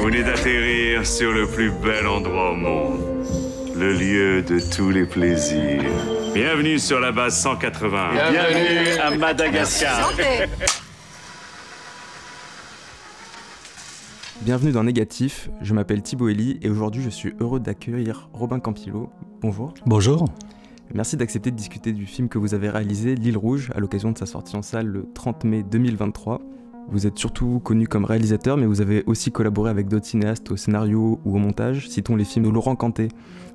Vous venez d'atterrir sur le plus bel endroit au monde. Le lieu de tous les plaisirs. Bienvenue sur la base 180. Bienvenue à Madagascar. Bienvenue dans Négatif, je m'appelle Thibaut Elie et aujourd'hui je suis heureux d'accueillir Robin Campillo. Bonjour. Bonjour. Merci d'accepter de discuter du film que vous avez réalisé, L'Île Rouge, à l'occasion de sa sortie en salle le 30 mai 2023. Vous êtes surtout connu comme réalisateur, mais vous avez aussi collaboré avec d'autres cinéastes au scénario ou au montage. Citons les films de Laurent Cantet,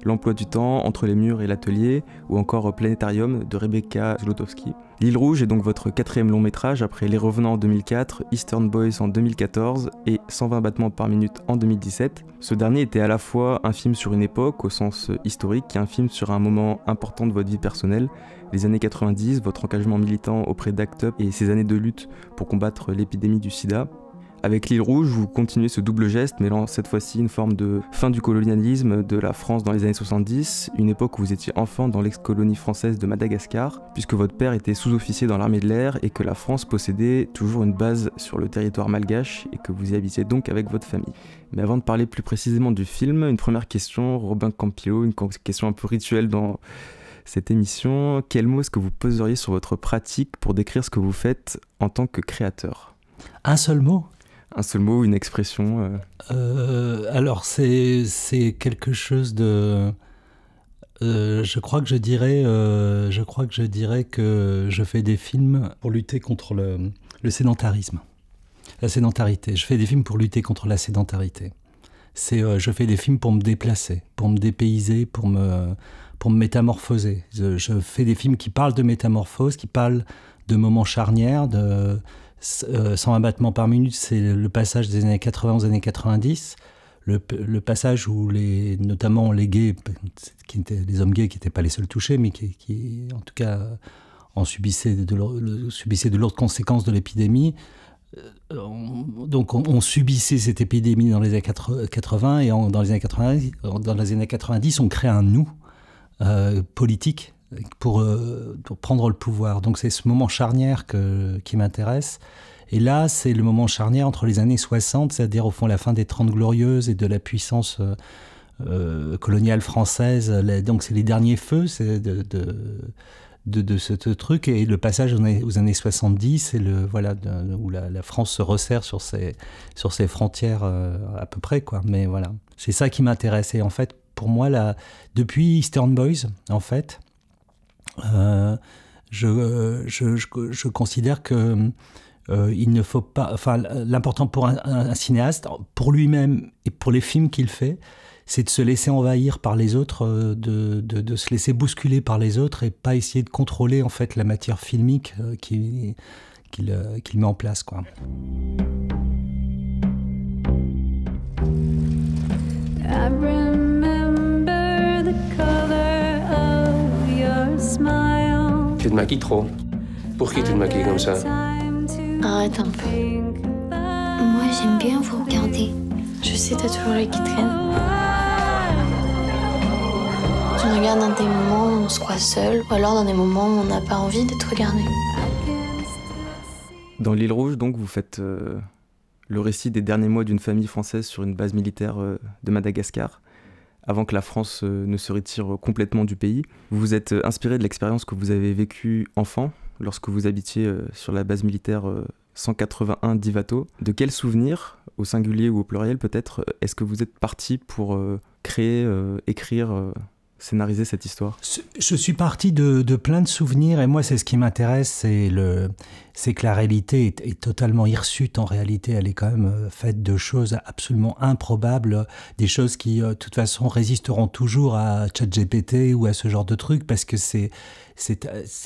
L'Emploi du temps, Entre les murs et l'atelier, ou encore Planétarium de Rebecca Zlotowski. L'Île Rouge est donc votre 4e long métrage après Les Revenants en 2004, Eastern Boys en 2014 et 120 battements par minute en 2017. Ce dernier était à la fois un film sur une époque au sens historique et un film sur un moment important de votre vie personnelle, les années 90, votre engagement militant auprès d'ACT UP et ces années de lutte pour combattre l'épidémie du sida. Avec L'Île Rouge, vous continuez ce double geste, mêlant cette fois-ci une forme de fin du colonialisme de la France dans les années 70, une époque où vous étiez enfant dans l'ex-colonie française de Madagascar, puisque votre père était sous-officier dans l'armée de l'air et que la France possédait toujours une base sur le territoire malgache et que vous y habitiez donc avec votre famille. Mais avant de parler plus précisément du film, une première question, Robin Campillo, une question un peu rituelle dans cette émission. Quel mot est-ce que vous poseriez sur votre pratique pour décrire ce que vous faites en tant que créateur ? Un seul mot ? Un seul mot, une expression Alors, c'est quelque chose de... je crois que je dirais que je fais des films pour lutter contre le sédentarisme. La sédentarité. Je fais des films pour lutter contre la sédentarité. Je fais des films pour me déplacer, pour me dépayser, pour me métamorphoser. Je fais des films qui parlent de métamorphose, qui parlent de moments charnières, de 120 battements par minute, c'est le passage des années 80 aux années 90, le passage où notamment les gays, les hommes gays qui n'étaient pas les seuls touchés, mais qui en tout cas subissaient de lourdes conséquences de l'épidémie. Donc on subissait cette épidémie dans les années 80 et dans les années 90, on crée un nous politique pour prendre le pouvoir. Donc c'est ce moment charnière qui m'intéresse. Et là, c'est le moment charnière entre les années 60, c'est-à-dire au fond la fin des 30 Glorieuses et de la puissance coloniale française. Donc c'est les derniers feux de ce truc, et le passage aux années 70, et où la France se resserre sur ses frontières à peu près, quoi. Mais voilà, c'est ça qui m'intéresse. Et en fait, pour moi, depuis Eastern Boys, en fait, je considère que il ne faut pas... Enfin, l'important pour un cinéaste, pour lui-même et pour les films qu'il fait, c'est de se laisser envahir par les autres, de se laisser bousculer par les autres et pas essayer de contrôler en fait la matière filmique qu'il met en place, quoi. I remember the color of your smile. Tu te maquilles trop. Pour qui tu te maquilles comme ça? Arrête un peu. Moi, j'aime bien vous regarder. Je sais, t'as toujours l'œil qui traîne. Tu me regardes dans des moments où on se croit seul, ou alors dans des moments où on n'a pas envie d'être regardé. Dans L'Île Rouge, donc, vous faites le récit des derniers mois d'une famille française sur une base militaire de Madagascar, avant que la France ne se retire complètement du pays. Vous vous êtes inspiré de l'expérience que vous avez vécue enfant, lorsque vous habitiez sur la base militaire 181 d'Ivato. De quels souvenirs, au singulier ou au pluriel peut-être, est-ce que vous êtes parti pour créer, écrire, scénariser cette histoire? Je suis parti de plein de souvenirs, et moi c'est ce qui m'intéresse, c'est que la réalité est totalement hirsute. En réalité, elle est quand même faite de choses absolument improbables, des choses qui de toute façon résisteront toujours à ChatGPT ou à ce genre de trucs, parce que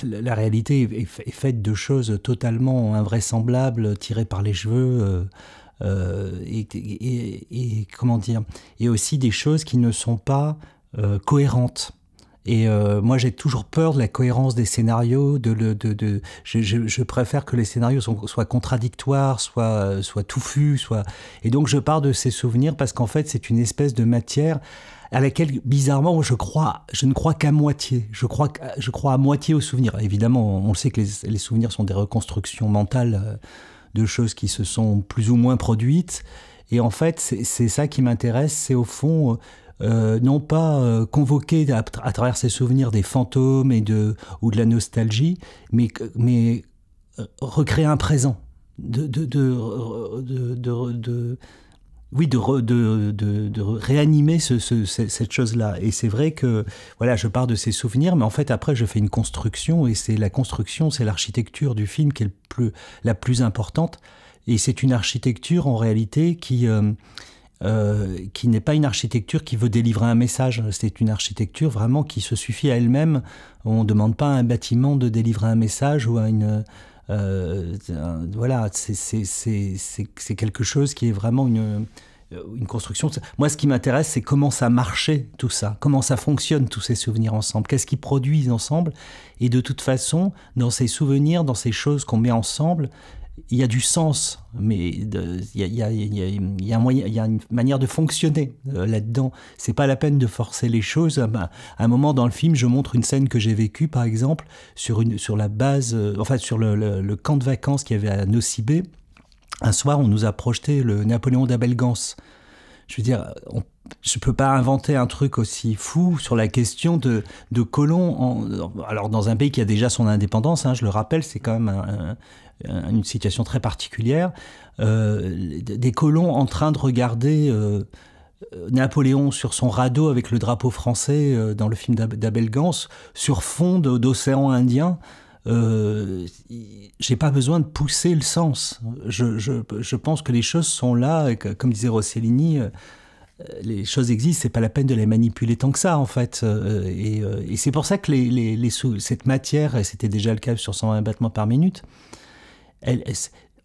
la réalité est faite de choses totalement invraisemblables, tirées par les cheveux, et comment dire, et aussi des choses qui ne sont pas cohérentes. Et moi, j'ai toujours peur de la cohérence des scénarios. Je préfère que les scénarios soient contradictoires, soient touffus, Et donc, je pars de ces souvenirs parce qu'en fait, c'est une espèce de matière à laquelle, bizarrement, je ne crois qu'à moitié. Je crois à moitié aux souvenirs. Évidemment, on sait que les souvenirs sont des reconstructions mentales de choses qui se sont plus ou moins produites. Et en fait, c'est ça qui m'intéresse, c'est au fond, non pas convoquer à travers ces souvenirs des fantômes ou de la nostalgie, mais recréer un présent, de réanimer cette chose-là. Et c'est vrai que voilà, je pars de ces souvenirs, mais en fait après je fais une construction, et c'est l'architecture du film qui est la plus importante. Et c'est une architecture en réalité qui n'est pas une architecture qui veut délivrer un message. C'est une architecture vraiment qui se suffit à elle-même. On ne demande pas à un bâtiment de délivrer un message ou à une... voilà, c'est quelque chose qui est vraiment une construction. Moi, ce qui m'intéresse, c'est comment ça marchait, tout ça. Comment ça fonctionne, tous ces souvenirs ensemble. Qu'est-ce qu'ils produisent ensemble. Et de toute façon, dans ces souvenirs, dans ces choses qu'on met ensemble, il y a du sens, mais il y a une manière de fonctionner là-dedans. C'est pas la peine de forcer les choses. À un moment dans le film, je montre une scène que j'ai vécue, par exemple, sur la base, sur le camp de vacances qu'il y avait à Nosy-Be. Un soir, on nous a projeté le Napoléon d'Abelgance. Je veux dire, je peux pas inventer un truc aussi fou sur la question de colons. Alors, dans un pays qui a déjà son indépendance, je le rappelle, c'est quand même une situation très particulière. Des colons en train de regarder Napoléon sur son radeau avec le drapeau français dans le film d'Abelgance, sur fond d'océan Indien. J'ai pas besoin de pousser le sens. Je pense que les choses sont là, et que, comme disait Rossellini, les choses existent, c'est pas la peine de les manipuler tant que ça, en fait. Et c'est pour ça que cette matière, et c'était déjà le cas sur 120 battements par minute,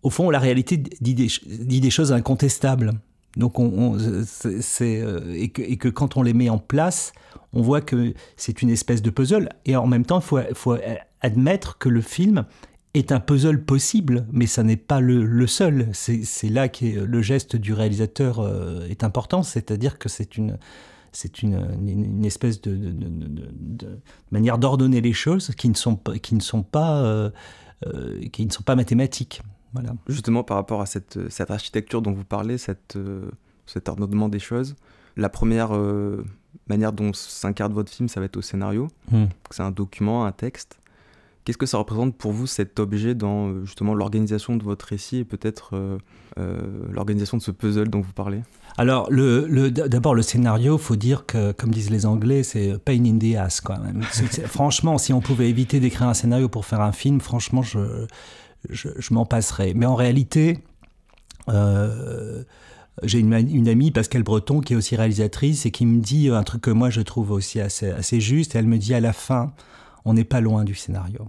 au fond, la réalité dit des choses incontestables. Donc, et que quand on les met en place, on voit que c'est une espèce de puzzle. Et en même temps, il faut admettre que le film est un puzzle possible, mais ça n'est pas le seul. C'est là que le geste du réalisateur est important, c'est-à-dire que c'est une espèce de manière d'ordonner les choses qui ne sont pas mathématiques. Voilà. Justement, par rapport à cette architecture dont vous parlez, cet ordonnement des choses, la première manière dont s'incarne votre film, ça va être au scénario. C'est un document, un texte. Qu'est-ce que ça représente pour vous, cet objet, dans justement l'organisation de votre récit et peut-être l'organisation de ce puzzle dont vous parlez ? Alors, d'abord, le scénario, il faut dire que, comme disent les Anglais, c'est pain in the ass, quand même. Franchement, si on pouvait éviter d'écrire un scénario pour faire un film, franchement, je m'en passerais. Mais en réalité, j'ai une amie, Pascale Breton, qui est aussi réalisatrice et qui me dit un truc que moi je trouve aussi assez juste. Elle me dit, à la fin, on n'est pas loin du scénario.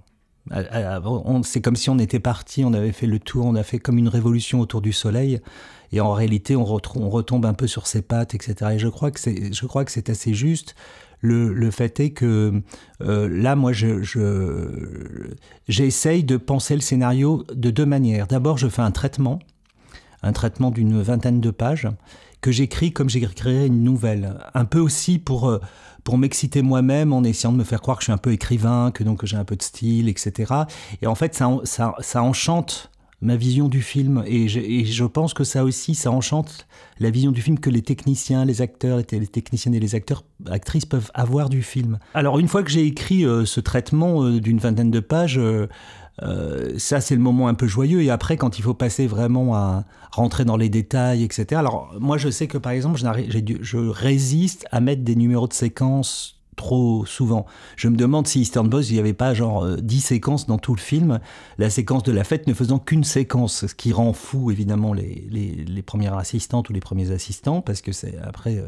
C'est comme si on était parti, on avait fait le tour, on a fait comme une révolution autour du soleil, et en réalité on retombe un peu sur ses pattes, etc. Et je crois que c'est assez juste. Le fait est que là, moi, j'essaye de penser le scénario de deux manières. D'abord, je fais un traitement d'une 20aine de pages que j'écris comme j'écrirais une nouvelle. Un peu aussi pour m'exciter moi-même, en essayant de me faire croire que je suis un peu écrivain, que donc j'ai un peu de style, etc. Et en fait, ça enchante ma vision du film, et je pense que ça aussi, ça enchante la vision du film que les techniciens, les acteurs, les techniciennes et les actrices peuvent avoir du film. Alors, une fois que j'ai écrit ce traitement d'une 20aine de pages, ça, c'est le moment un peu joyeux. Et après, quand il faut passer vraiment à rentrer dans les détails, etc. Alors, moi, je sais que, par exemple, je résiste à mettre des numéros de séquence trop souvent. Je me demande si Eastern Boys, il n'y avait pas genre 10 séquences dans tout le film, la séquence de la fête ne faisant qu'une séquence, ce qui rend fou, évidemment, les premières assistantes ou les premiers assistants, parce que après,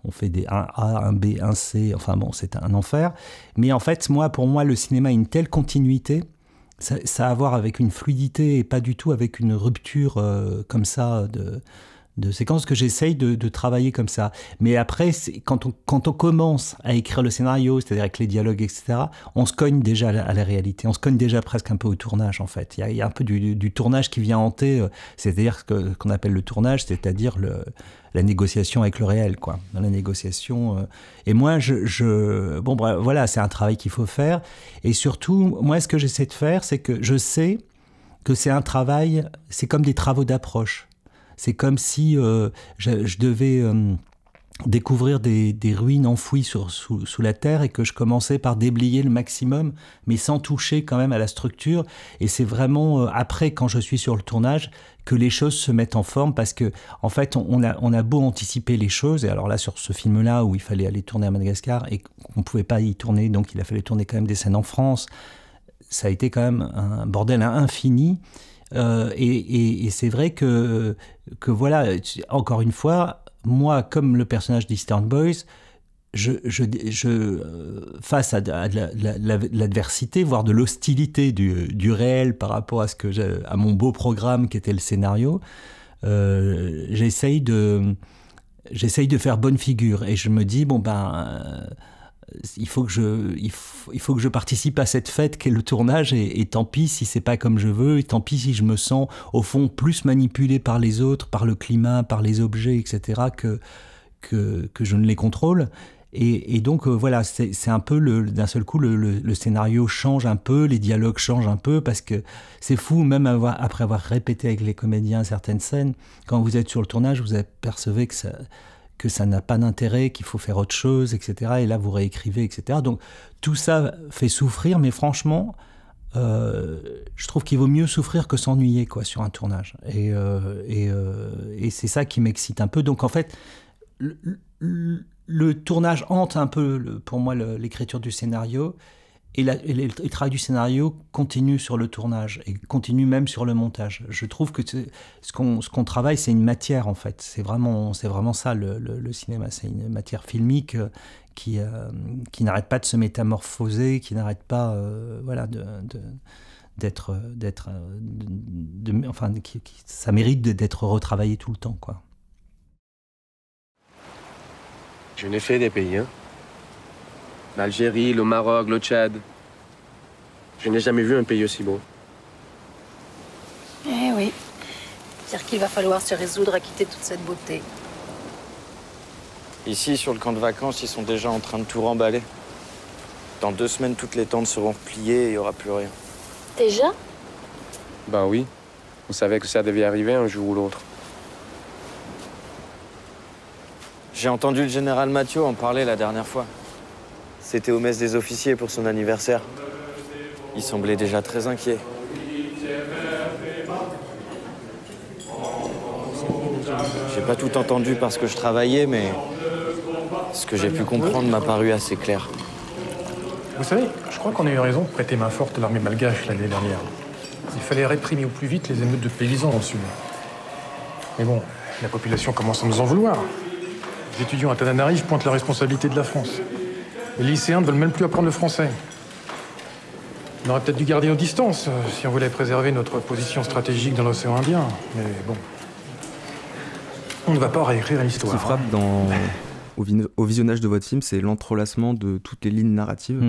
on fait des 1A, 1B, 1C, enfin bon, c'est un enfer. Mais en fait, pour moi, le cinéma a une telle continuité, ça a à voir avec une fluidité et pas du tout avec une rupture comme ça de séquences, que j'essaye de travailler comme ça. Mais après, quand on commence à écrire le scénario, c'est-à-dire avec les dialogues, etc., on se cogne déjà à la réalité. On se cogne déjà presque un peu au tournage, en fait. Il y a un peu du tournage qui vient hanter, c'est-à-dire qu'on appelle le tournage, c'est-à-dire la négociation avec le réel, quoi. Dans la négociation. Et moi, bon, bref, voilà, c'est un travail qu'il faut faire. Et surtout, moi, ce que j'essaie de faire, c'est que je sais que c'est un travail, c'est comme des travaux d'approche. C'est comme si je devais découvrir des ruines enfouies sous la terre et que je commençais par déblayer le maximum, mais sans toucher quand même à la structure. Et c'est vraiment après, quand je suis sur le tournage, que les choses se mettent en forme, parce que en fait, on a beau anticiper les choses. Et alors là, sur ce film-là, où il fallait aller tourner à Madagascar et qu'on ne pouvait pas y tourner, donc il a fallu tourner quand même des scènes en France, ça a été quand même un bordel infini. Et c'est vrai que voilà, encore une fois, moi, comme le personnage d'Eastern Boys, face à l'adversité, voire de l'hostilité du réel par rapport à mon beau programme qui était le scénario, j'essaye de faire bonne figure. Et je me dis, il faut que je participe à cette fête qu'est le tournage, et tant pis si c'est pas comme je veux, et tant pis si je me sens au fond plus manipulé par les autres, par le climat, par les objets, etc., que je ne les contrôle. Et donc voilà, c'est un peu d'un seul coup le scénario change un peu, les dialogues changent un peu, parce que c'est fou, même après avoir répété avec les comédiens certaines scènes, quand vous êtes sur le tournage, vous apercevez que ça n'a pas d'intérêt, qu'il faut faire autre chose, etc. Et là, vous réécrivez, etc. Donc, tout ça fait souffrir, mais franchement, je trouve qu'il vaut mieux souffrir que s'ennuyer, quoi, sur un tournage. Et c'est ça qui m'excite un peu. Donc, en fait, le tournage hante un peu, pour moi, l'écriture du scénario. Et le travail du scénario continue sur le tournage et continue même sur le montage. Je trouve que ce qu'on travaille, c'est une matière, en fait. C'est vraiment ça, le cinéma. C'est une matière filmique qui n'arrête pas de se métamorphoser, qui n'arrête pas ça mérite d'être retravaillé tout le temps, quoi. Je n'ai fait des pays, hein. L'Algérie, le Maroc, le Tchad. Je n'ai jamais vu un pays aussi beau. Eh oui. C'est-à-dire qu'il va falloir se résoudre à quitter toute cette beauté. Ici, sur le camp de vacances, ils sont déjà en train de tout remballer. Dans 2 semaines, toutes les tentes seront repliées et il n'y aura plus rien. Déjà? Bah oui. On savait que ça devait arriver un jour ou l'autre. J'ai entendu le général Mathieu en parler la dernière fois. C'était aux messes des officiers pour son anniversaire. Il semblait déjà très inquiet. J'ai pas tout entendu parce que je travaillais, mais ce que j'ai pu comprendre m'a paru assez clair. Vous savez, je crois qu'on a eu raison de prêter main forte à l'armée malgache l'année dernière. Il fallait réprimer au plus vite les émeutes de paysans dans le sud. Mais bon, la population commence à nous en vouloir. Les étudiants à Tananarive pointent la responsabilité de la France. Les lycéens ne veulent même plus apprendre le français. On aurait peut-être dû garder nos distances si on voulait préserver notre position stratégique dans l'océan Indien. Mais bon, on ne va pas réécrire l'histoire. Ce qui frappe au visionnage de votre film, c'est l'entrelacement de toutes les lignes narratives.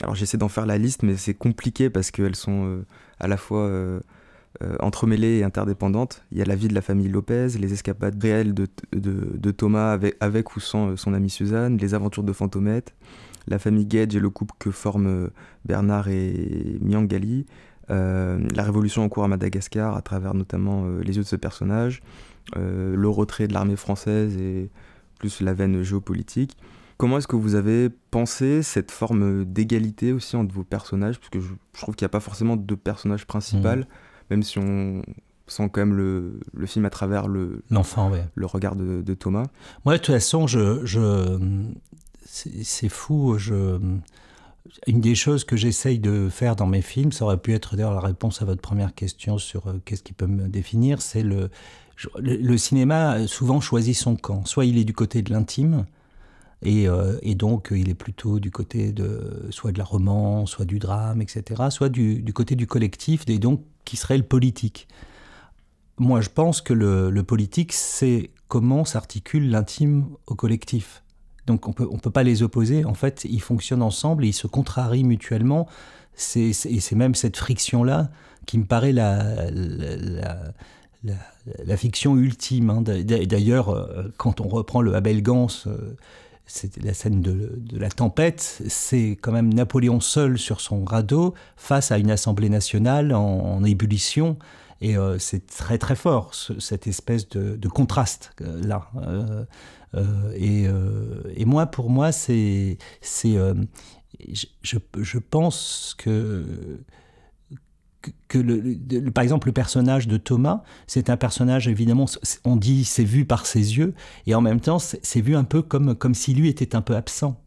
Alors j'essaie d'en faire la liste, mais c'est compliqué parce qu'elles sont à la fois entremêlées et interdépendantes. Il y a la vie de la famille Lopez, les escapades réelles de Thomas avec ou sans son amie Suzanne, les aventures de Fantomette, la famille Gage et le couple que forment Bernard et Miangali, la révolution en cours à Madagascar à travers notamment les yeux de ce personnage, le retrait de l'armée française et plus la veine géopolitique. Comment est-ce que vous avez pensé cette forme d'égalité aussi entre vos personnages? Parce que je trouve qu'il n'y a pas forcément de personnage principal, même si on sent quand même le film à travers l'enfant, ouais. Le regard de Thomas. Moi, de toute façon, c'est fou. Une des choses que j'essaye de faire dans mes films, ça aurait pu être d'ailleurs la réponse à votre première question sur qu'est-ce qui peut me définir, c'est le cinéma souvent choisit son camp. Soit il est du côté de l'intime, et donc il est plutôt du côté soit de la romance, soit du drame, etc., soit du côté du collectif, et donc qui serait le politique. Moi, je pense que le politique, c'est comment s'articule l'intime au collectif. Donc on peut pas les opposer. En fait, ils fonctionnent ensemble et ils se contrarient mutuellement. Et c'est même cette friction-là qui me paraît la fiction ultime. Hein. D'ailleurs, quand on reprend le Abel Gans, c'est la scène de la tempête, c'est quand même Napoléon seul sur son radeau face à une assemblée nationale en ébullition. Et c'est très très fort, cette espèce de contraste là. Et moi, pour moi, je pense que par exemple, le personnage de Thomas, c'est un personnage, évidemment, on dit c'est vu par ses yeux, et en même temps, c'est vu un peu comme si lui était un peu absent.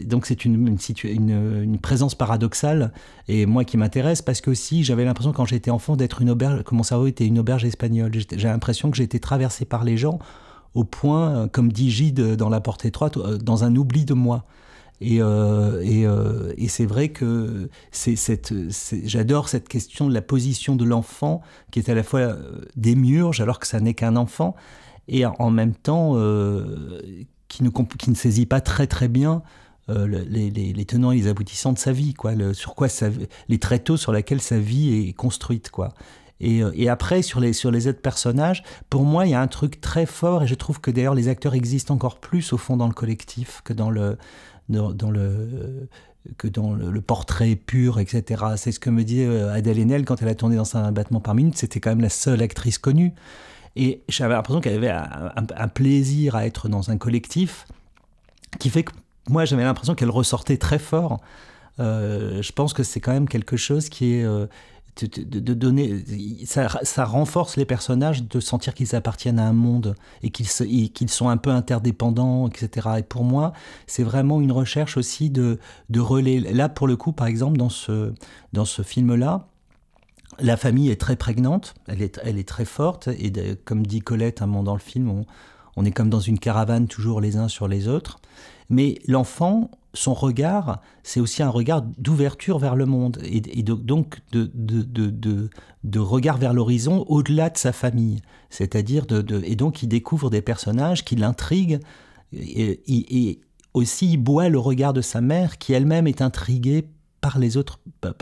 Donc c'est une présence paradoxale, et moi qui m'intéresse, parce que aussi j'avais l'impression quand j'étais enfant d'être une auberge, que mon cerveau était une auberge espagnole. J'ai l'impression que j'étais traversé par les gens au point, comme dit Gide dans La Porte étroite, dans un oubli de moi. Et c'est vrai que j'adore cette question de la position de l'enfant, qui est à la fois démiurge alors que ça n'est qu'un enfant, et en même temps qui ne saisit pas très très bien les tenants et les aboutissants de sa vie, quoi, les tréteaux sur lesquels sa vie est construite, quoi. Et après, sur les autres personnages, pour moi, il y a un truc très fort, et je trouve que d'ailleurs les acteurs existent encore plus au fond dans le collectif que dans le portrait pur, etc. C'est ce que me dit Adèle Haenel quand elle a tourné dans Un battement par minute. C'était quand même la seule actrice connue. Et j'avais l'impression qu'elle avait un plaisir à être dans un collectif qui fait que moi, j'avais l'impression qu'elle ressortait très fort. Je pense que c'est quand même quelque chose qui est... donner, ça renforce les personnages de sentir qu'ils appartiennent à un monde et qu'ils sont un peu interdépendants, etc. Et pour moi, c'est vraiment une recherche aussi de relais. Là, pour le coup, par exemple, dans ce film-là, la famille est très prégnante, elle est très forte, et comme dit Colette un moment dans le film, on est comme dans une caravane toujours les uns sur les autres. Mais l'enfant, son regard, c'est aussi un regard d'ouverture vers le monde, et donc de regard vers l'horizon au-delà de sa famille. C'est-à-dire et donc il découvre des personnages qui l'intriguent, et aussi il boit le regard de sa mère, qui elle-même est intriguée par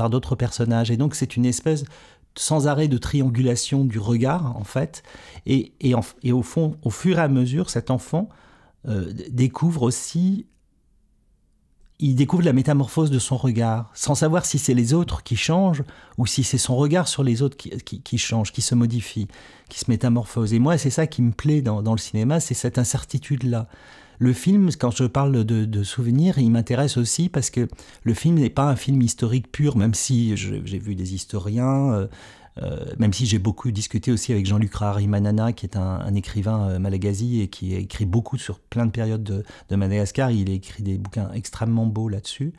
d'autres personnages. Et donc c'est une espèce sans arrêt de triangulation du regard, en fait. Et au fond, au fur et à mesure, cet enfant découvre aussi... Il découvre la métamorphose de son regard, sans savoir si c'est les autres qui changent ou si c'est son regard sur les autres qui change, qui se modifie, qui se métamorphose. Et moi, c'est ça qui me plaît dans le cinéma, c'est cette incertitude-là. Le film, quand je parle de souvenirs, il m'intéresse aussi parce que le film n'est pas un film historique pur, même si j'ai vu des historiens, même si j'ai beaucoup discuté aussi avec Jean-Luc Raharimanana, qui est un écrivain malagasy et qui a écrit beaucoup sur plein de périodes de Madagascar. Il a écrit des bouquins extrêmement beaux là-dessus.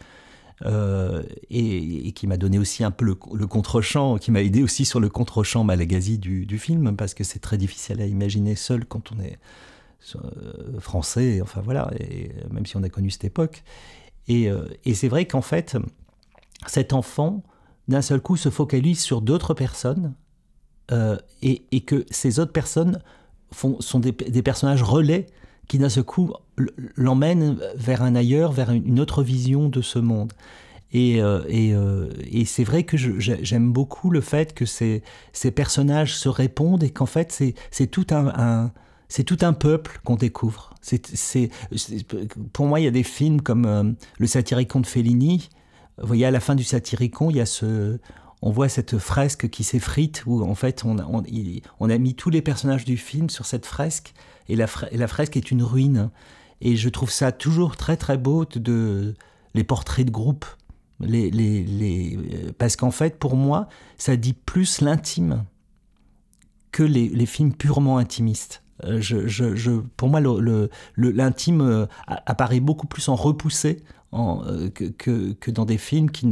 Et qui m'a donné aussi un peu le contre-champ, qui m'a aidé aussi sur le contre-champ malagasy du film, parce que c'est très difficile à imaginer seul quand on est français, enfin voilà, et même si on a connu cette époque. Et c'est vrai qu'en fait, cet enfant, d'un seul coup, se focalise sur d'autres personnes, et que ces autres personnes sont des personnages relais qui, d'un seul coup, l'emmènent vers un ailleurs, vers une autre vision de ce monde. Et c'est vrai que j'aime beaucoup le fait que ces personnages se répondent, et qu'en fait, c'est tout un peuple qu'on découvre. Pour moi, il y a des films comme Le Satyricon de Fellini. Vous voyez, à la fin du Satyricon, il y a on voit cette fresque qui s'effrite, où en fait, on a mis tous les personnages du film sur cette fresque, et la fresque est une ruine. Et je trouve ça toujours très très beau, les portraits de groupe. Parce qu'en fait, pour moi, ça dit plus l'intime que les films purement intimistes. Pour moi, l'intime apparaît beaucoup plus en repoussé que dans des films qui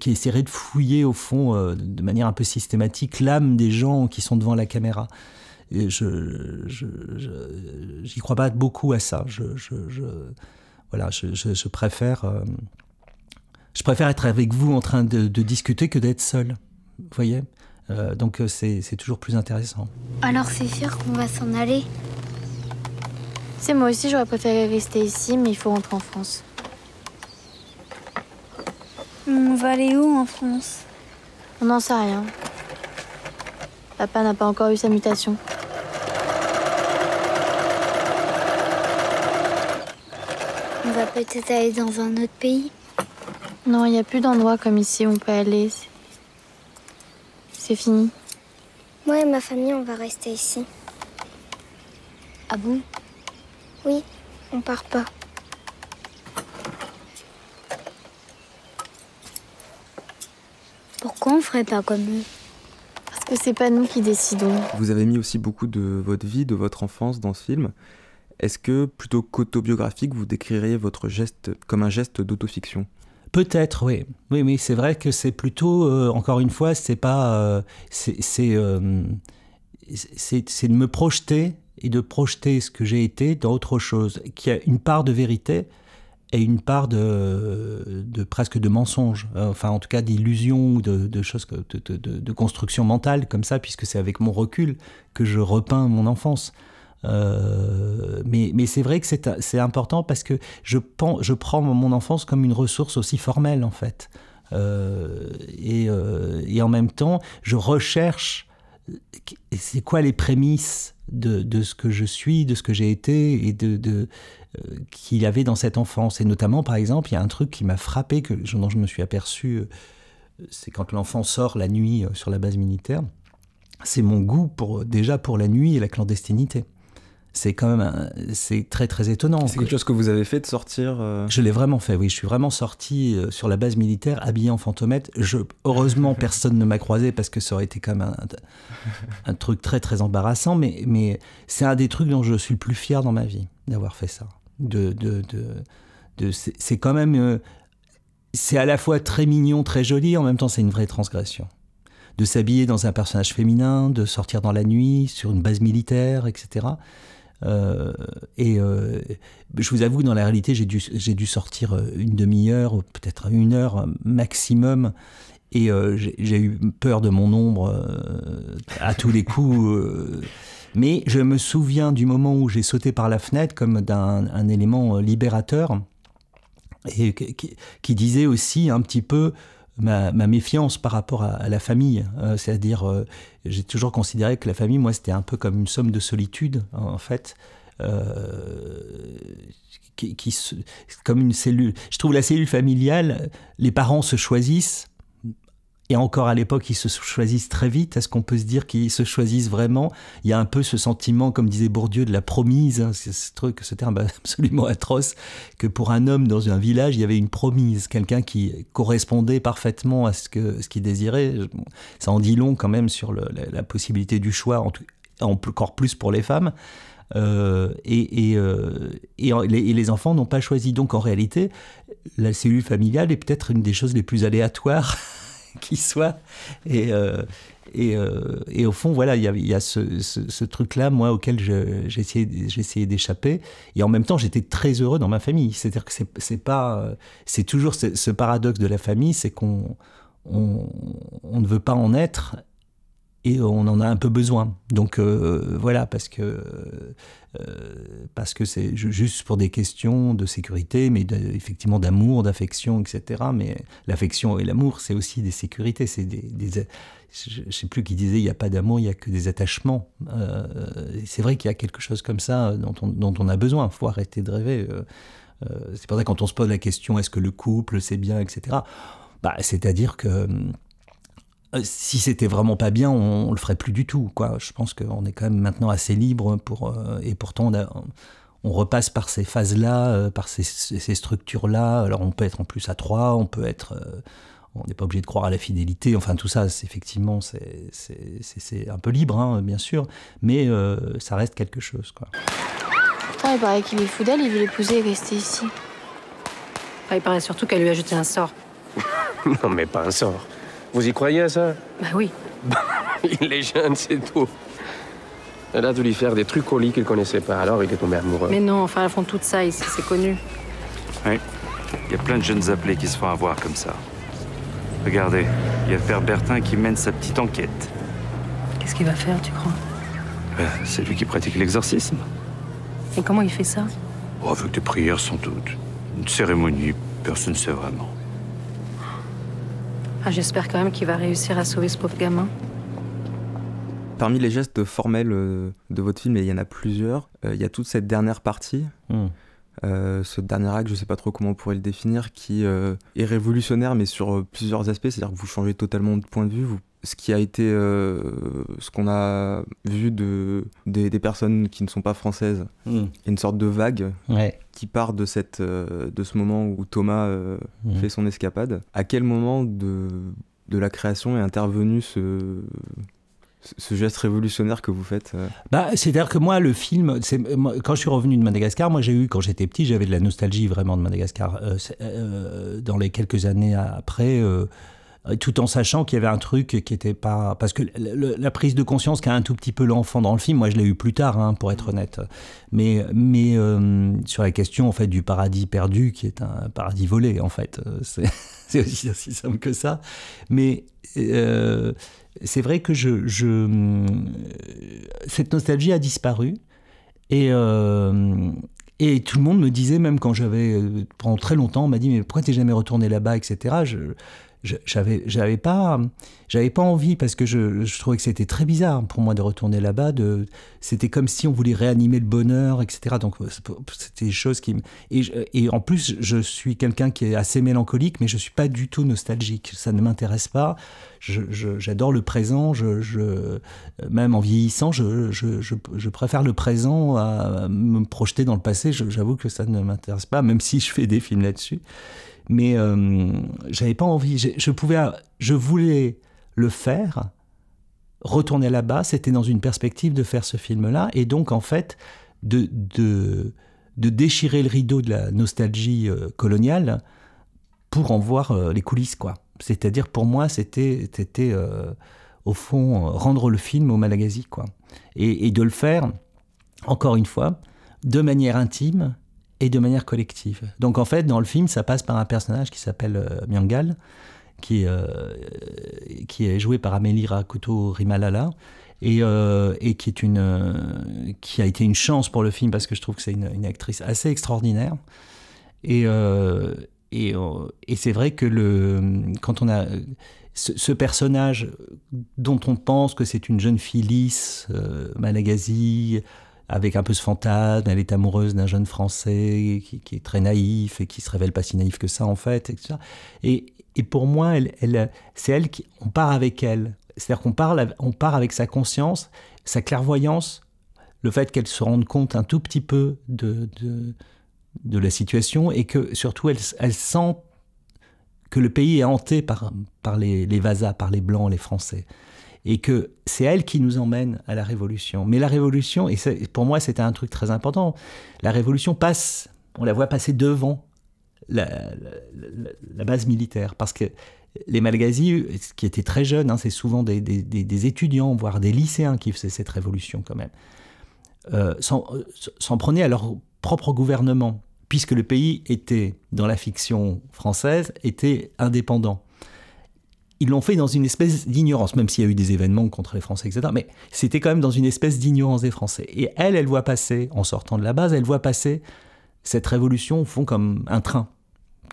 essaieraient de fouiller au fond de manière un peu systématique l'âme des gens qui sont devant la caméra. Et j'y crois pas beaucoup à ça. Voilà, je préfère être avec vous en train de discuter que d'être seul. Vous voyez ? Donc c'est toujours plus intéressant. Alors c'est sûr qu'on va s'en aller? C'est moi aussi, j'aurais préféré rester ici, mais il faut rentrer en France. On va aller où en France? On n'en sait rien. Papa n'a pas encore eu sa mutation. On va peut-être aller dans un autre pays? Non, il n'y a plus d'endroit comme ici où on peut aller. C'est fini. Moi et ma famille, on va rester ici. Ah bon? Oui, on part pas. Pourquoi on ferait pas comme eux? Parce que c'est pas nous qui décidons. Vous avez mis aussi beaucoup de votre vie, de votre enfance dans ce film. Est-ce que, plutôt qu'autobiographique, vous décririez votre geste comme un geste d'autofiction? Peut-être, oui. Oui, c'est vrai que c'est plutôt, encore une fois, c'est pas, c'est de me projeter et de projeter ce que j'ai été dans autre chose, qui a une part de vérité et une part de presque de mensonge, enfin en tout cas d'illusion ou de choses, de construction mentale comme ça, puisque c'est avec mon recul que je repeins mon enfance. Mais c'est vrai que c'est important parce que je prends mon enfance comme une ressource aussi formelle en fait, et en même temps je recherche c'est quoi les prémices de ce que je suis, de ce que j'ai été et qu'il y avait dans cette enfance. Et notamment par exemple il y a un truc qui m'a frappé, dont je me suis aperçu, c'est quand l'enfant sort la nuit sur la base militaire, c'est mon goût déjà pour la nuit et la clandestinité. C'est quand même c'est très très étonnant. C'est quelque chose que vous avez fait de sortir Je l'ai vraiment fait, oui. Je suis vraiment sorti sur la base militaire habillé en fantomette. Heureusement, personne ne m'a croisé parce que ça aurait été quand même un truc très très embarrassant. Mais c'est un des trucs dont je suis le plus fier dans ma vie, d'avoir fait ça. C'est quand même... c'est à la fois très mignon, très joli, en même temps c'est une vraie transgression. De s'habiller dans un personnage féminin, de sortir dans la nuit, sur une base militaire, etc. Je vous avoue que dans la réalité, j'ai dû sortir une demi-heure, ou peut-être 1 heure maximum, et j'ai eu peur de mon ombre à tous les coups. Mais je me souviens du moment où j'ai sauté par la fenêtre comme d'un élément libérateur, et qui disait aussi un petit peu ma méfiance par rapport à la famille. C'est-à-dire, j'ai toujours considéré que la famille, moi, c'était un peu comme une somme de solitude, en fait, comme une cellule. Je trouve la cellule familiale, les parents se choisissent, et encore à l'époque, ils se choisissent très vite. Est-ce qu'on peut se dire qu'ils se choisissent vraiment? Il y a un peu ce sentiment, comme disait Bourdieu, de la promise, hein, ce terme absolument atroce, que pour un homme dans un village, il y avait une promise, quelqu'un qui correspondait parfaitement à ce qu'il désirait. Ça en dit long quand même sur la possibilité du choix, encore plus pour les femmes. Et les enfants n'ont pas choisi. Donc en réalité, la cellule familiale est peut-être une des choses les plus aléatoires qui soit, et au fond voilà, il y a ce truc là, moi, auquel j'ai essayé d'échapper, et en même temps j'étais très heureux dans ma famille. C'est-à-dire que c'est toujours ce paradoxe de la famille, c'est qu'on ne veut pas en être et on en a un peu besoin. Donc voilà, parce que c'est juste pour des questions de sécurité, mais effectivement d'amour, d'affection, etc. Mais l'affection et l'amour, c'est aussi des sécurités. C'est je ne sais plus qui disait, il n'y a pas d'amour, il n'y a que des attachements. C'est vrai qu'il y a quelque chose comme ça dont on a besoin. Il faut arrêter de rêver. C'est pour ça que quand on se pose la question, est-ce que le couple, c'est bien, etc. C'est-à-dire que si c'était vraiment pas bien, on le ferait plus du tout, quoi. Je pense qu'on est quand même maintenant assez libre et pourtant on repasse par ces phases-là, par ces structures-là. Alors on peut être en plus à 3, on n'est pas obligé de croire à la fidélité. Enfin tout ça, effectivement, c'est un peu libre, hein, bien sûr, mais ça reste quelque chose, quoi. Pourtant, il paraît qu'il est fou d'elle, il veut l'épouser et rester ici. Enfin, il paraît surtout qu'elle lui a jeté un sort. Non, mais pas un sort. Vous y croyez à ça? Bah oui. Il est jeune, c'est tout. Elle a dû lui faire des trucs au lit qu'il connaissait pas, alors il est tombé amoureux. Mais non, enfin, elles font tout ça ici, c'est connu. Oui, il y a plein de jeunes appelés qui se font avoir comme ça. Regardez, il y a le père Bertin qui mène sa petite enquête. Qu'est-ce qu'il va faire, tu crois? C'est lui qui pratique l'exorcisme. Et comment il fait ça? Avec des prières sans doute. Une cérémonie, personne ne sait vraiment. J'espère quand même qu'il va réussir à sauver ce pauvre gamin. Parmi les gestes formels de votre film, et il y en a plusieurs, il y a toute cette dernière partie, ce dernier acte, je ne sais pas trop comment on pourrait le définir, qui est révolutionnaire, mais sur plusieurs aspects. C'est-à-dire que vous changez totalement de point de vue, vous ce qui a été, ce qu'on a vu des personnes qui ne sont pas françaises, une sorte de vague qui part de ce moment où Thomas fait son escapade. À quel moment de la création est intervenu ce geste révolutionnaire que vous faites? C'est-à-dire que moi, le film, quand je suis revenu de Madagascar, moi quand j'étais petit, j'avais de la nostalgie vraiment de Madagascar. Dans les quelques années après, tout en sachant qu'il y avait un truc qui n'était pas... Parce que la prise de conscience qu'a un tout petit peu l'enfant dans le film, moi je l'ai eu plus tard, pour être honnête. Mais sur la question en fait, du paradis perdu, qui est un paradis volé, en fait. C'est aussi simple que ça. Mais... c'est vrai que cette nostalgie a disparu et tout le monde me disait, même quand pendant très longtemps, on m'a dit mais pourquoi t'es jamais retourné là-bas, etc. J'avais pas envie parce que je trouvais que c'était très bizarre pour moi de retourner là-bas. C'était comme si on voulait réanimer le bonheur, etc. Donc c'était des choses qui et en plus je suis quelqu'un qui est assez mélancolique, mais je suis pas du tout nostalgique. Ça ne m'intéresse pas. J'adore le présent. Même en vieillissant, je préfère le présent à me projeter dans le passé. J'avoue que ça ne m'intéresse pas, même si je fais des films là-dessus. Mais j'avais pas envie. Je voulais le faire, retourner là-bas. C'était dans une perspective de faire ce film-là, et donc en fait de déchirer le rideau de la nostalgie coloniale pour en voir les coulisses, quoi. C'est-à-dire pour moi, c'était au fond rendre le film au Malagasy, quoi, et de le faire encore une fois de manière intime et de manière collective. Donc en fait, dans le film, ça passe par un personnage qui s'appelle Miangal, qui est joué par Amélie Rakoto-Rimalala, et qui a été une chance pour le film, parce que je trouve que c'est une actrice assez extraordinaire. Et c'est vrai que quand on a ce personnage dont on pense que c'est une jeune fille lisse, Malagasy, avec un peu ce fantasme, elle est amoureuse d'un jeune Français qui est très naïf et qui se révèle pas si naïf que ça en fait, etc. Et pour moi, c'est elle on part avec elle. C'est-à-dire qu'on part avec sa conscience, sa clairvoyance, le fait qu'elle se rende compte un tout petit peu de la situation, et que surtout elle sent que le pays est hanté par les Vasas, par les Blancs, les Français. Et que c'est elle qui nous emmène à la Révolution. Mais la Révolution, et pour moi c'était un truc très important, la Révolution passe, on la voit passer devant la base militaire. Parce que les Malagasy, qui étaient très jeunes, c'est souvent des étudiants, voire des lycéens qui faisaient cette Révolution quand même, s'en prenaient à leur propre gouvernement, puisque le pays était, dans la fiction française, était indépendant. Ils l'ont fait dans une espèce d'ignorance, même s'il y a eu des événements contre les Français, etc. Mais c'était quand même dans une espèce d'ignorance des Français. Et elle voit passer, en sortant de la base, elle voit passer cette révolution, au fond, comme un train,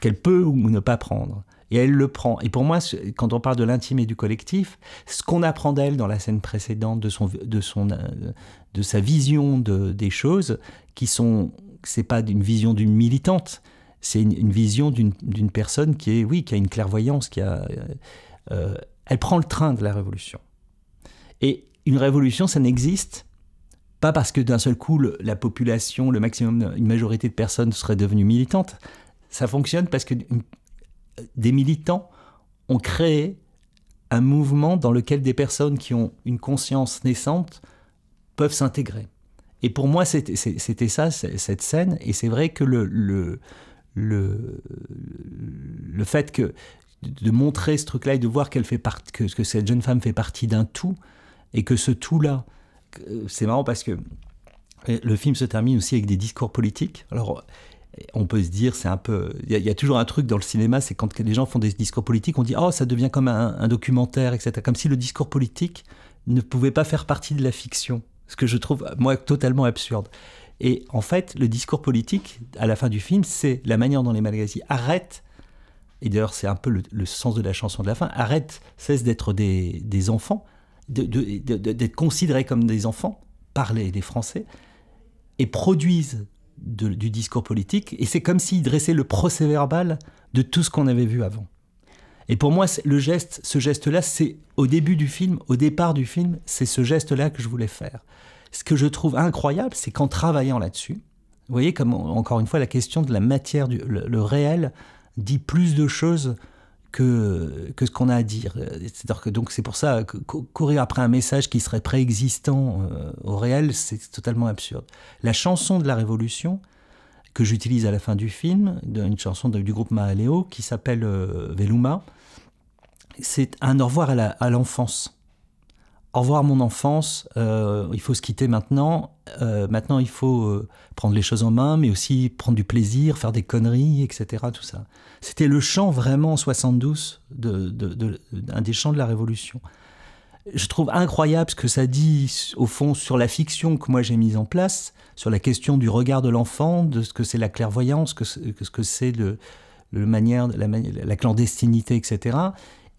qu'elle peut ou ne pas prendre. Et elle le prend. Et pour moi, quand on parle de l'intime et du collectif, ce qu'on apprend d'elle dans la scène précédente, de sa vision des choses, c'est pas une vision d'une militante, c'est une vision d'une personne qui a une clairvoyance, elle prend le train de la révolution. Et une révolution, ça n'existe pas parce que d'un seul coup, la population, le maximum, une majorité de personnes serait devenue militante. Ça fonctionne parce que des militants ont créé un mouvement dans lequel des personnes qui ont une conscience naissante peuvent s'intégrer. Et pour moi, c'était ça, cette scène. Et c'est vrai que le fait de montrer ce truc-là et de voir qu'elle fait partie, que cette jeune femme fait partie d'un tout, et que ce tout-là, c'est marrant parce que le film se termine aussi avec des discours politiques. Alors, on peut se dire, c'est un peu... Il y a toujours un truc dans le cinéma, c'est quand les gens font des discours politiques, on dit « Oh, ça devient comme un documentaire, etc. » Comme si le discours politique ne pouvait pas faire partie de la fiction. Ce que je trouve, moi, totalement absurde. Et en fait, le discours politique, à la fin du film, c'est la manière dont les Malagasy arrêtent, et d'ailleurs c'est un peu le sens de la chanson de la fin, cessent d'être des enfants, d'être considérés comme des enfants par les Français, et produisent du discours politique, et c'est comme s'ils dressaient le procès-verbal de tout ce qu'on avait vu avant. Et pour moi, ce geste-là, c'est au départ du film, c'est ce geste-là que je voulais faire. Ce que je trouve incroyable, c'est qu'en travaillant là-dessus, vous voyez, comme encore une fois, la question de la matière, le réel dit plus de choses que ce qu'on a à dire. C'est-à-dire que donc c'est pour ça que courir après un message qui serait préexistant au réel, c'est totalement absurde. La chanson de la Révolution que j'utilise à la fin du film, une chanson du groupe Mahaleo qui s'appelle Veluma, c'est un au revoir à l'enfance. Au revoir mon enfance, il faut se quitter maintenant. Maintenant, il faut prendre les choses en main, mais aussi prendre du plaisir, faire des conneries, etc. Tout ça. C'était le chant vraiment en 72 un des chants de la Révolution. Je trouve incroyable ce que ça dit, au fond, sur la fiction que moi j'ai mise en place, sur la question du regard de l'enfant, de ce que c'est la clairvoyance, ce que c'est la clandestinité, etc.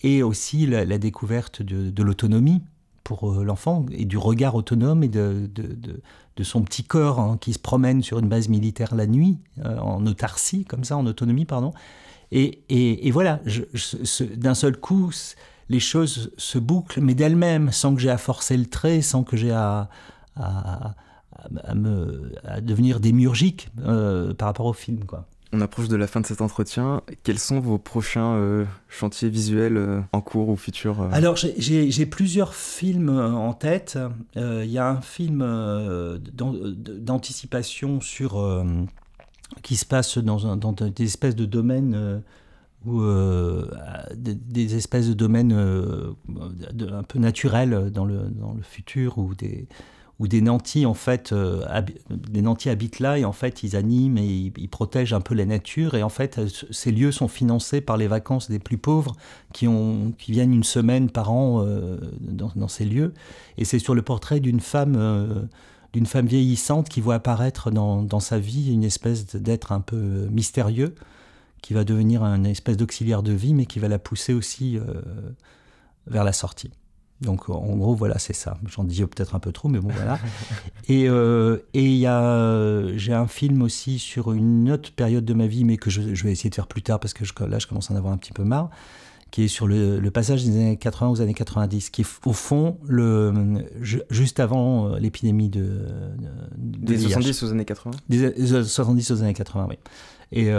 Et aussi la découverte de l'autonomie pour l'enfant, et du regard autonome et de son petit corps qui se promène sur une base militaire la nuit, en autarcie, comme ça, en autonomie, pardon. Et voilà, d'un seul coup, les choses se bouclent, mais d'elles-mêmes, sans que j'ai à forcer le trait, sans que j'ai à devenir démiurgique par rapport au film, quoi. On approche de la fin de cet entretien. Quels sont vos prochains chantiers visuels en cours ou futurs Alors, j'ai plusieurs films en tête. Il y a un film d'anticipation qui se passe dans des espèces de domaines des espèces de domaines un peu naturels dans le futur, où des nantis en fait des nantis habitent là, et en fait ils animent et ils protègent un peu la nature, et en fait ces lieux sont financés par les vacances des plus pauvres qui viennent une semaine par an dans ces lieux, et c'est sur le portrait d'une femme vieillissante qui voit apparaître dans sa vie une espèce d'être un peu mystérieux qui va devenir une espèce d'auxiliaire de vie, mais qui va la pousser aussi vers la sortie. Donc, en gros, voilà, c'est ça. J'en dis peut-être un peu trop, mais bon, voilà. Et j'ai un film aussi sur une autre période de ma vie, mais que je vais essayer de faire plus tard, parce que là, je commence à en avoir un petit peu marre, qui est sur le passage des années 80 aux années 90, qui est au fond juste avant l'épidémie des 70 aux années 80 Des 70 aux années 80, oui. Et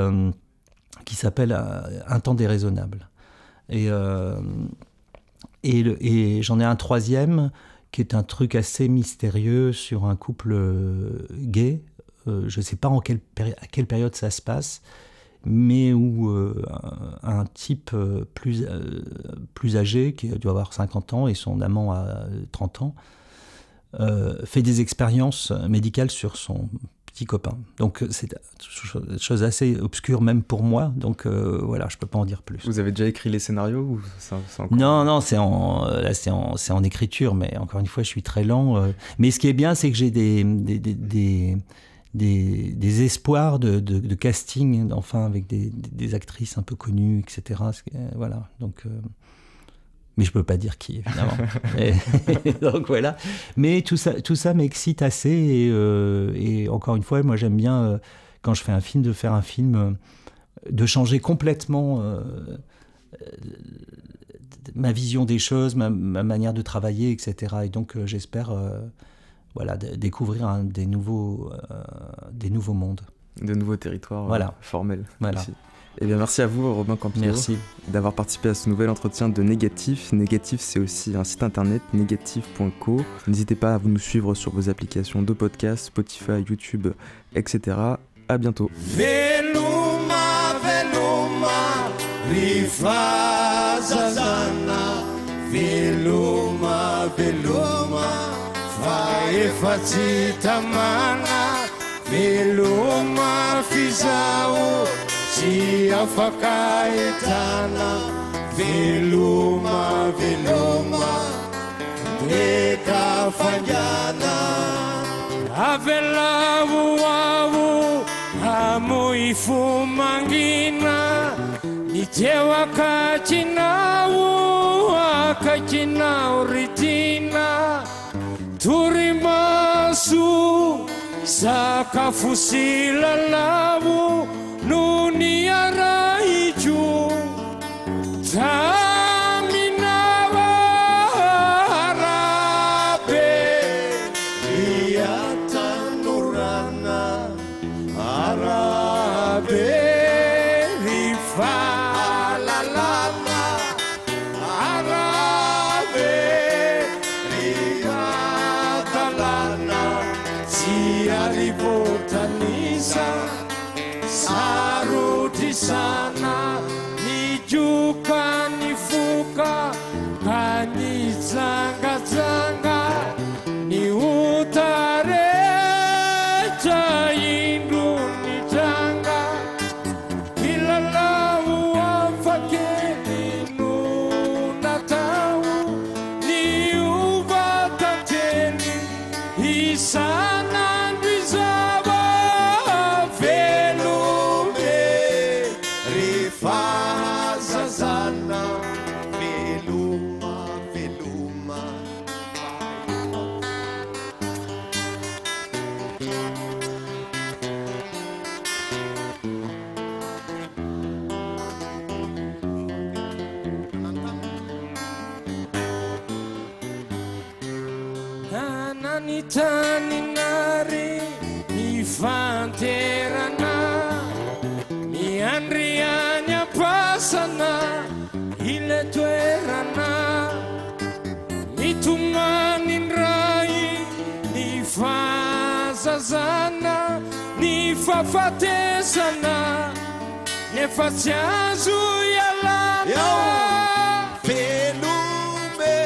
qui s'appelle Un temps déraisonnable. Et j'en ai un troisième qui est un truc assez mystérieux sur un couple gay. Je ne sais pas à quelle période ça se passe, mais où un type plus âgé, qui doit avoir 50 ans, et son amant a 30 ans, fait des expériences médicales sur son petit copain. Donc c'est une chose assez obscure même pour moi, donc voilà, je peux pas en dire plus. Vous avez déjà écrit les scénarios ou c'est encore... Non, c'est en écriture, mais encore une fois, je suis très lent. Mais ce qui est bien, c'est que j'ai des espoirs de casting, enfin, avec des actrices un peu connues, etc. Voilà, donc... Mais je peux pas dire qui, évidemment. Donc voilà. Mais tout ça m'excite assez. Et encore une fois, moi j'aime bien, quand je fais un film, de faire un film, de changer complètement ma vision des choses, ma manière de travailler, etc. Et donc j'espère découvrir des nouveaux mondes. De nouveaux territoires formels. Voilà. Ici. Eh bien, merci à vous, Robin Campillo, d'avoir participé à ce nouvel entretien de Négatif. Négatif, c'est aussi un site internet, négatif.co. N'hésitez pas à nous suivre sur vos applications de podcast, Spotify, YouTube, etc. À bientôt. Veluma, veluma, rifazazana. Veluma, veluma, faefatsitamana. Veluma, fizao. Si afaka etana, veloma, veloma, eka fanyana. Avelavu avu, amo ifumangina, nitewa kachinau, akachinau ritina, turimasu, sakafu silalavu. Nuni araichu Sana nijuka nifuka kanizanga zanga ni utare chaindu nitanga kilala uafakeni nunatau ni uvatateni isana ndizaba Fazazana, veluma, veluma. Ananitani nari, ifanterana, andrianya pasana ile toerana nitumanin rai ni fazazana ni fafatesana nefasiazu yalana Velume